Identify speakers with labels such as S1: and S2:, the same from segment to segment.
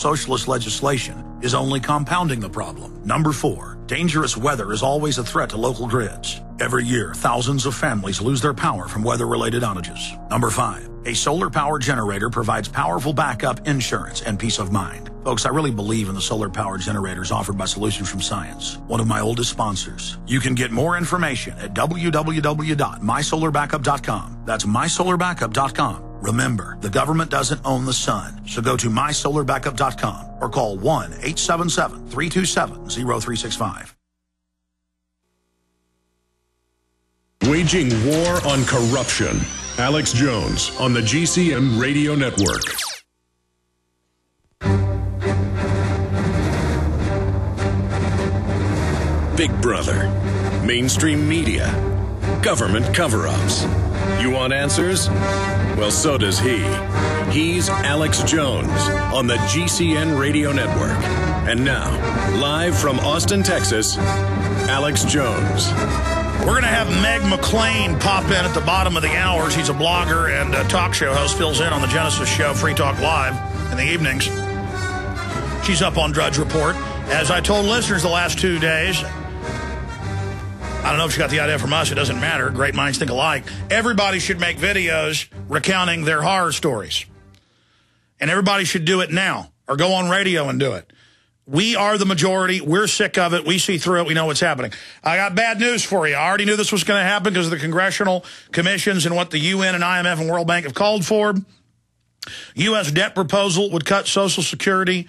S1: Socialist legislation is only compounding the problem. Number 4, dangerous weather is always a threat to local grids. Every year, thousands of families lose their power from weather-related outages. Number 5, a solar power generator provides powerful backup, insurance, and peace of mind. Folks, I really believe in the solar power generators offered by Solutions from Science, one of my oldest sponsors. You can get more information at www.mysolarbackup.com. That's mysolarbackup.com. Remember, the government doesn't own the sun, so go to mysolarbackup.com or call 1-877-327-0365.
S2: Waging war on corruption. Alex Jones on the GCN Radio Network. Big Brother, mainstream media, government cover-ups. You want answers? Well, so does he. He's Alex Jones on the GCN Radio Network. And now, live from Austin, Texas, Alex Jones.
S1: We're going to have Meg McLean pop in at the bottom of the hour. She's a blogger and a talk show host, fills in on the Genesis Show, Free Talk Live, in the evenings. She's up on Drudge Report. As I told listeners the last 2 days, I don't know if she got the idea from us. It doesn't matter. Great minds think alike. Everybody should make videos recounting their horror stories. And everybody should do it now or go on radio and do it. We are the majority. We're sick of it. We see through it. We know what's happening. I got bad news for you. I already knew this was going to happen because of the congressional commissions and what the UN and IMF and World Bank have called for. U.S. debt proposal would cut Social Security,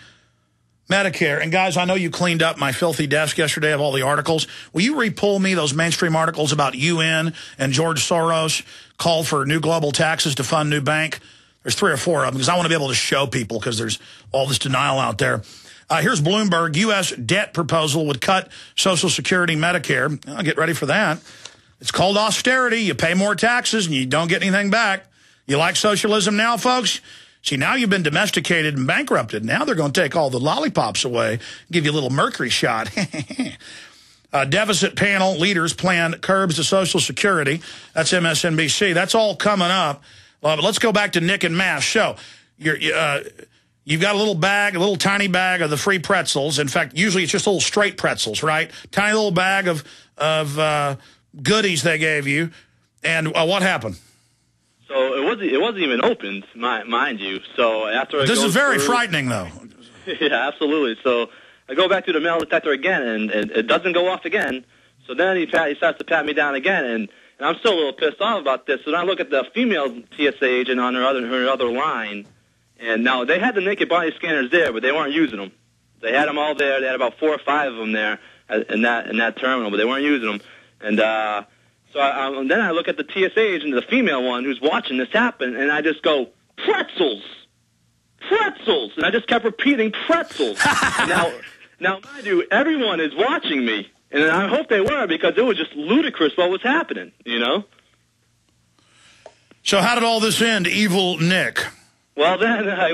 S1: Medicare. And guys, I know you cleaned up my filthy desk yesterday of all the articles. Will you re-pull me those mainstream articles about UN and George Soros called for new global taxes to fund new bank? There's 3 or 4 of them because I want to be able to show people because there's all this denial out there. Here's Bloomberg. U.S. debt proposal would cut Social Security, Medicare. I'll get ready for that. It's called austerity. You pay more taxes and you don't get anything back. You like socialism now, folks? See, now you've been domesticated and bankrupted. Now they're going to take all the lollipops away, give you a little mercury shot. Deficit panel leaders plan curbs to Social Security. That's MSNBC. That's all coming up. But let's go back to Nick and Mass. So you've got a little bag, a little tiny bag of the free pretzels. In fact, usually it's just little straight pretzels, right? Tiny little bag of goodies they gave you. And what happened?
S3: So it wasn't even opened, mind you. So after
S1: this is very frightening, though.
S3: Yeah, absolutely. So I go back to the metal detector again, and it doesn't go off again. So then he starts to pat me down again, and I'm still a little pissed off about this. So then I look at the female TSA agent on her other line, and now they had the naked body scanners there, but they weren't using them. They had them all there. They had about 4 or 5 of them there in that terminal, but they weren't using them. And So then I look at the TSA agent, the female one, who's watching this happen, and I just go, pretzels! Pretzels! And I just kept repeating pretzels. now, mind you, everyone is watching me, and I hope they were because it was just ludicrous what was happening, you know?
S1: So how did all this end, evil Nick?
S3: Well, then I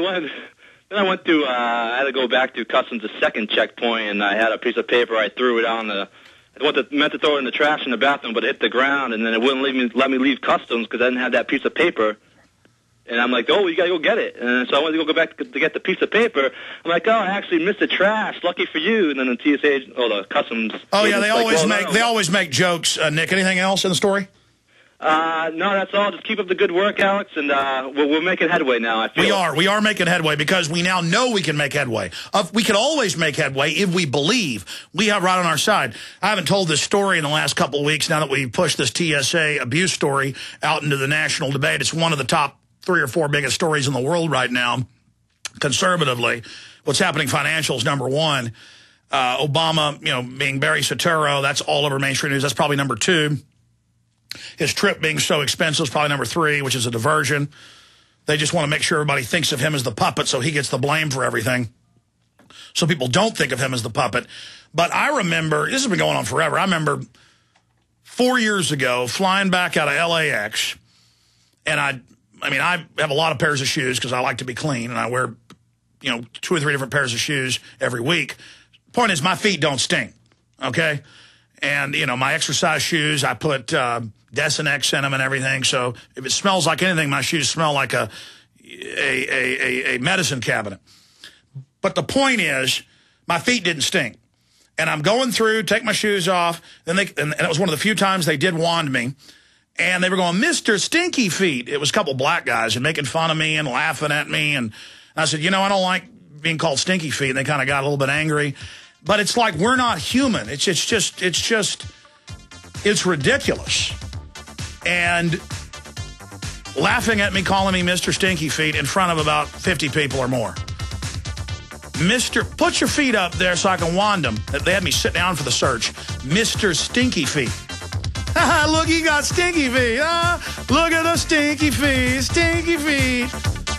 S3: had to go back to customs, the second checkpoint, and I had a piece of paper. I threw it on the... I meant to throw it in the trash in the bathroom, but it hit the ground, and then it wouldn't let me leave customs because I didn't have that piece of paper. And I'm like, oh, you got to go get it. And so I went to go back to get the piece of paper. I'm like, oh, I actually missed the trash. Lucky for you. And then the TSA, the customs.
S1: Oh, yeah, they always make jokes. Nick, anything else in the story?
S3: No, that's all. Just keep up the good work, Alex, and we're making headway now, I feel.
S1: We are making headway because we now know we can make headway. We can always make headway if we believe we have right on our side. I haven't told this story in the last couple of weeks now that we've pushed this TSA abuse story out into the national debate. It's one of the top 3 or 4 biggest stories in the world right now, conservatively. What's happening financial is number 1. Obama, being Barry Soetoro, that's all over mainstream news. That's probably number 2. His trip being so expensive is probably number 3, which is a diversion. They just want to make sure everybody thinks of him as the puppet so he gets the blame for everything. So people don't think of him as the puppet. But I remember, this has been going on forever. I remember 4 years ago flying back out of LAX, and I have a lot of pairs of shoes because I like to be clean, and I wear, 2 or 3 different pairs of shoes every week. Point is, my feet don't stink, okay? And, my exercise shoes, I put Dissent X in them and everything. So if it smells like anything, my shoes smell like a medicine cabinet. But the point is, my feet didn't stink. And I'm going through, take my shoes off, and it was one of the few times they did wand me. And they were going, Mr. Stinky Feet. It was a couple black guys and making fun of me and laughing at me. And I said, I don't like being called Stinky Feet. And they kind of got a little bit angry. But it's like we're not human. It's ridiculous. And laughing at me, calling me Mr. Stinky Feet in front of about 50 people or more. Put your feet up there so I can wand them. They had me sit down for the search. Mr. Stinky Feet. Look, he got stinky feet. Look at the stinky feet, stinky feet.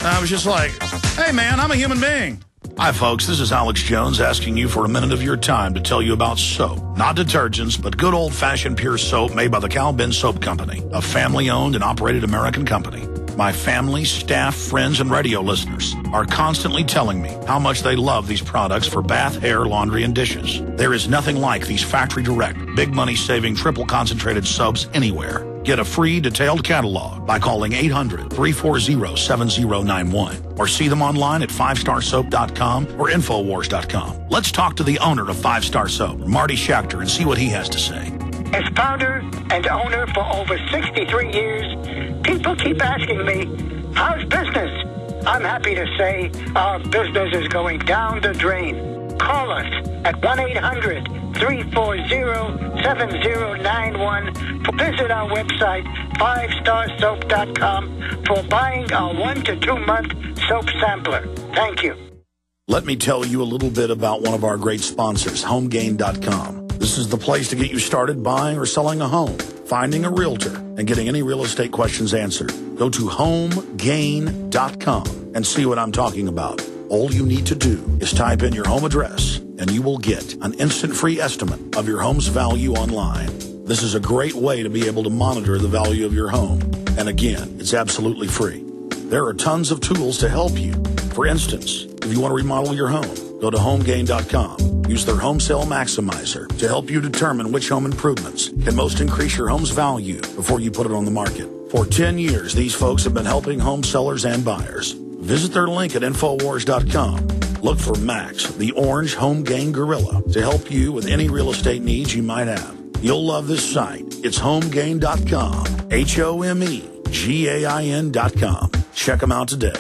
S1: I was just like, hey, man, I'm a human being. Hi, folks. This is Alex Jones asking you for a minute of your time to tell you about soap. Not detergents, but good old-fashioned pure soap made by the Cal Ben Soap Company, a family-owned and operated American company. My family, staff, friends, and radio listeners are constantly telling me how much they love these products for bath, hair, laundry, and dishes. There is nothing like these factory-direct, big money-saving, triple-concentrated soaps anywhere. Get a free detailed catalog by calling 800-340-7091 or see them online at 5starsoap.com or Infowars.com. Let's talk to the owner of 5 Star Soap, Marty Schachter, and see what he has to say.
S4: As founder and owner for over 63 years, people keep asking me, how's business? I'm happy to say our business is going down the drain. Call us at 1-800-340-7091. Visit our website, 5starsoap.com, for buying our 1 to 2 month soap sampler. Thank you.
S1: Let me tell you a little bit about one of our great sponsors, HomeGain.com. This is the place to get you started buying or selling a home, finding a realtor, and getting any real estate questions answered. Go to HomeGain.com and see what I'm talking about. All you need to do is type in your home address, and you will get an instant free estimate of your home's value online. This is a great way to be able to monitor the value of your home. And again, it's absolutely free. There are tons of tools to help you. For instance, if you want to remodel your home, go to HomeGain.com. Use their Home Sale Maximizer to help you determine which home improvements can most increase your home's value before you put it on the market. For 10 years, these folks have been helping home sellers and buyers. Visit their link at Infowars.com. Look for Max, the orange Home Gain Gorilla, to help you with any real estate needs you might have. You'll love this site. It's HomeGain.com. HomeGain.com. Check them out today.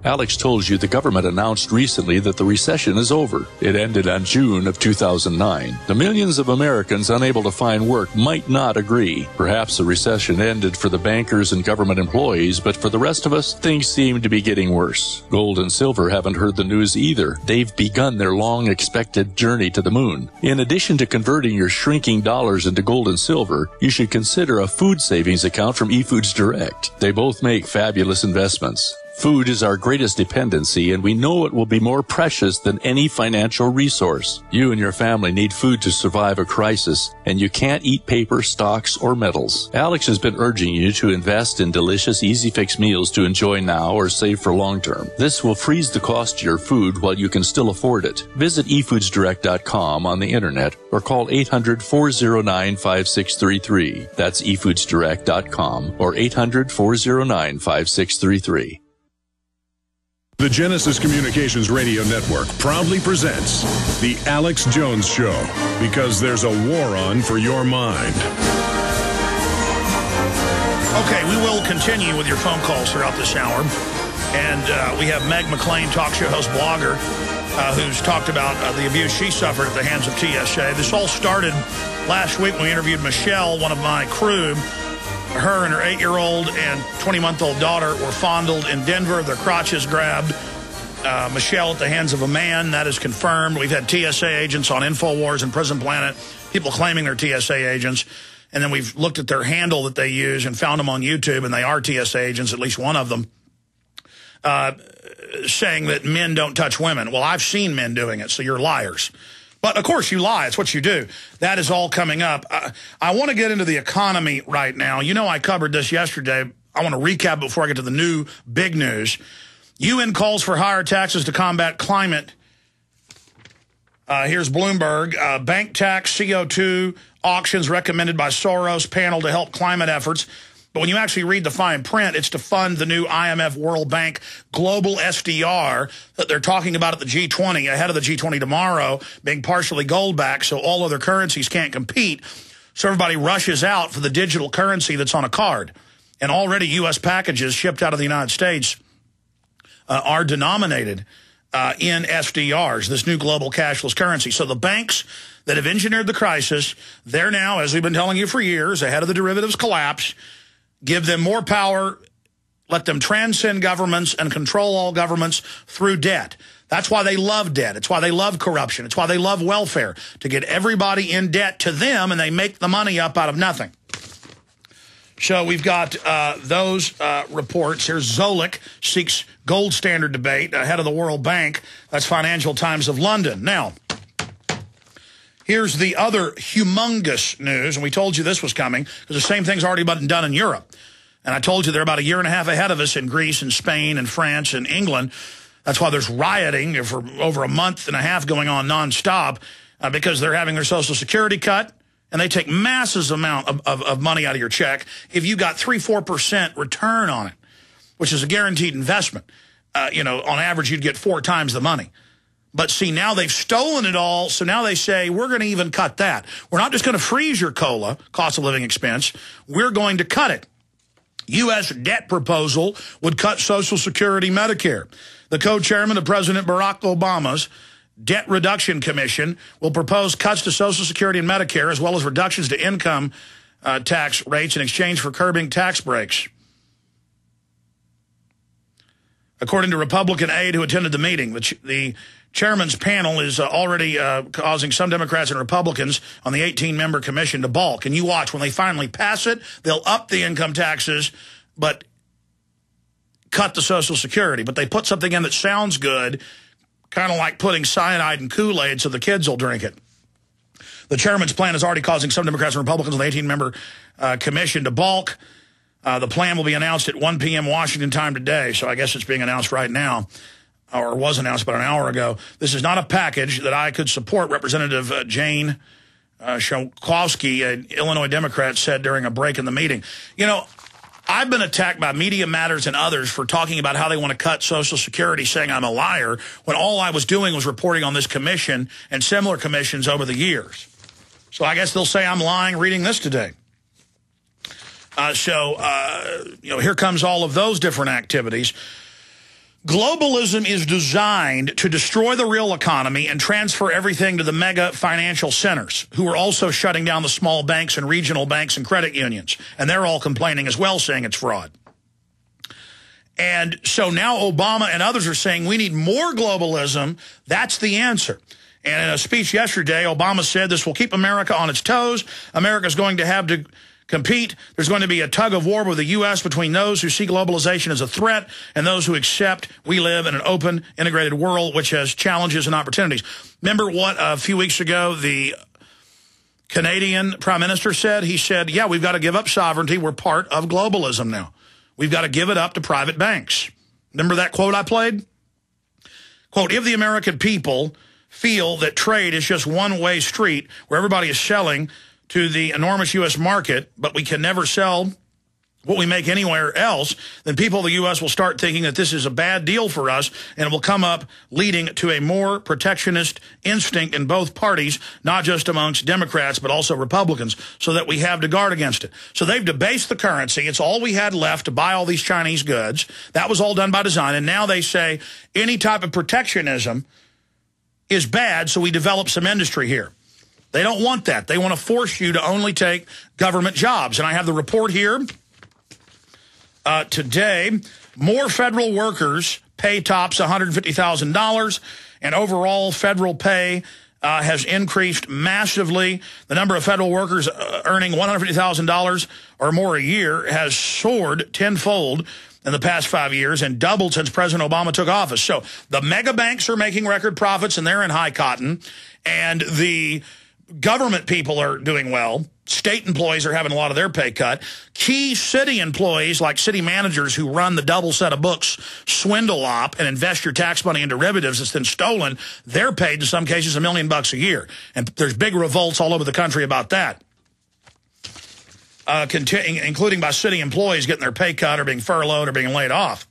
S5: Alex told you the government announced recently that the recession is over. It ended on June of 2009. The millions of Americans unable to find work might not agree. Perhaps the recession ended for the bankers and government employees, but for the rest of us, things seem to be getting worse. Gold and silver haven't heard the news either. They've begun their long-expected journey to the moon. In addition to converting your shrinking dollars into gold and silver, you should consider a food savings account from eFoods Direct. They both make fabulous investments. Food is our greatest dependency, and we know it will be more precious than any financial resource. You and your family need food to survive a crisis, and you can't eat paper, stocks, or metals. Alex has been urging you to invest in delicious, easy-fix meals to enjoy now or save for long-term. This will freeze the cost of your food while you can still afford it. Visit efoodsdirect.com on the internet or call 800-409-5633. That's efoodsdirect.com or 800-409-5633.
S2: The Genesis Communications Radio Network proudly presents The Alex Jones Show, because there's a war on for your mind.
S1: Okay, we will continue with your phone calls throughout this hour. And we have Meg McLean, talk show host, blogger, who's talked about the abuse she suffered at the hands of TSA. This all started last week when we interviewed Michelle, one of my crew. Her and her 8-year-old and 20-month-old daughter were fondled in Denver. Their crotches grabbed. Michelle at the hands of a man. That is confirmed. We've had TSA agents on Infowars and Prison Planet, people claiming they're TSA agents. And then we've looked at their handle that they use and found them on YouTube, and they are TSA agents, at least one of them, saying that men don't touch women. Well, I've seen men doing it, so you're liars. But, of course, you lie. It's what you do. That is all coming up. I want to get into the economy right now. You know, I covered this yesterday. I want to recap before I get to the new big news. UN calls for higher taxes to combat climate. Here's Bloomberg. Bank tax, CO2 auctions recommended by Soros panel to help climate efforts. But when you actually read the fine print, it's to fund the new IMF World Bank global SDR that they're talking about at the G20, ahead of the G20 tomorrow, being partially gold-backed, so all other currencies can't compete. So everybody rushes out for the digital currency that's on a card. And already U.S. packages shipped out of the United States are denominated in SDRs, this new global cashless currency. So the banks that have engineered the crisis, they're now, as we've been telling you for years, ahead of the derivatives collapse. Give them more power, let them transcend governments and control all governments through debt. That's why they love debt. It's why they love corruption. It's why they love welfare, to get everybody in debt to them, and they make the money up out of nothing. So we've got those reports. Here's Zolik seeks gold standard debate ahead of the World Bank. That's Financial Times of London. Now, here's the other humongous news, and we told you this was coming because the same thing's already been done in Europe. And I told you they're about a year and a half ahead of us in Greece and Spain and France and England. That's why there's rioting for over a month and a half going on nonstop because they're having their Social Security cut, and they take massive amount of money out of your check if you got 3-4% return on it, which is a guaranteed investment. You know, on average, you'd get 4 times the money. But see, now they've stolen it all, so now they say, we're going to even cut that. We're not just going to freeze your COLA, cost of living expense. We're going to cut it. U.S. debt proposal would cut Social Security, Medicare. The co-chairman of President Barack Obama's Debt Reduction Commission will propose cuts to Social Security and Medicare, as well as reductions to income tax rates in exchange for curbing tax breaks. According to Republican aide who attended the meeting, the chairman's panel is already causing some Democrats and Republicans on the 18-member commission to balk. And you watch, when they finally pass it, they'll up the income taxes, but cut the Social Security. But they put something in that sounds good, kind of like putting cyanide in Kool-Aid so the kids will drink it. The chairman's plan is already causing some Democrats and Republicans on the 18-member commission to balk. The plan will be announced at 1 p.m. Washington time today, so I guess it's being announced right now, or was announced about an hour ago. This is not a package that I could support, Representative Jane Schokowsky, an Illinois Democrat, said during a break in the meeting. You know, I've been attacked by Media Matters and others for talking about how they want to cut Social Security, saying I'm a liar, when all I was doing was reporting on this commission and similar commissions over the years. So I guess they'll say I'm lying reading this today. You know, here comes all of those different activities. Globalism is designed to destroy the real economy and transfer everything to the mega financial centers, who are also shutting down the small banks and regional banks and credit unions. And they're all complaining as well, saying it's fraud. And so now Obama and others are saying we need more globalism. That's the answer. And in a speech yesterday, Obama said this will keep America on its toes. America's going to have to compete. There's going to be a tug of war with the U.S. between those who see globalization as a threat and those who accept we live in an open, integrated world which has challenges and opportunities. Remember what a few weeks ago the Canadian Prime Minister said? He said, yeah, we've got to give up sovereignty. We're part of globalism now. We've got to give it up to private banks. Remember that quote I played? Quote, if the American people feel that trade is just one-way street where everybody is selling to the enormous U.S. market, but we can never sell what we make anywhere else, then people of the U.S. will start thinking that this is a bad deal for us, and it will come up leading to a more protectionist instinct in both parties, not just amongst Democrats, but also Republicans, so that we have to guard against it. So they've debased the currency. It's all we had left to buy all these Chinese goods. That was all done by design, and now they say any type of protectionism is bad, so we develop some industry here. They don't want that. They want to force you to only take government jobs. And I have the report here today. More federal workers pay tops $150,000, and overall federal pay has increased massively. The number of federal workers earning $150,000 or more a year has soared tenfold in the past 5 years and doubled since President Obama took office. So the mega banks are making record profits, and they're in high cotton, and the government people are doing well. State employees are having a lot of their pay cut. Key city employees, like city managers who run the double set of books, swindle op, and invest your tax money in derivatives that's then stolen, they're paid in some cases $1 million a year. And there's big revolts all over the country about that. including by city employees getting their pay cut or being furloughed or being laid off.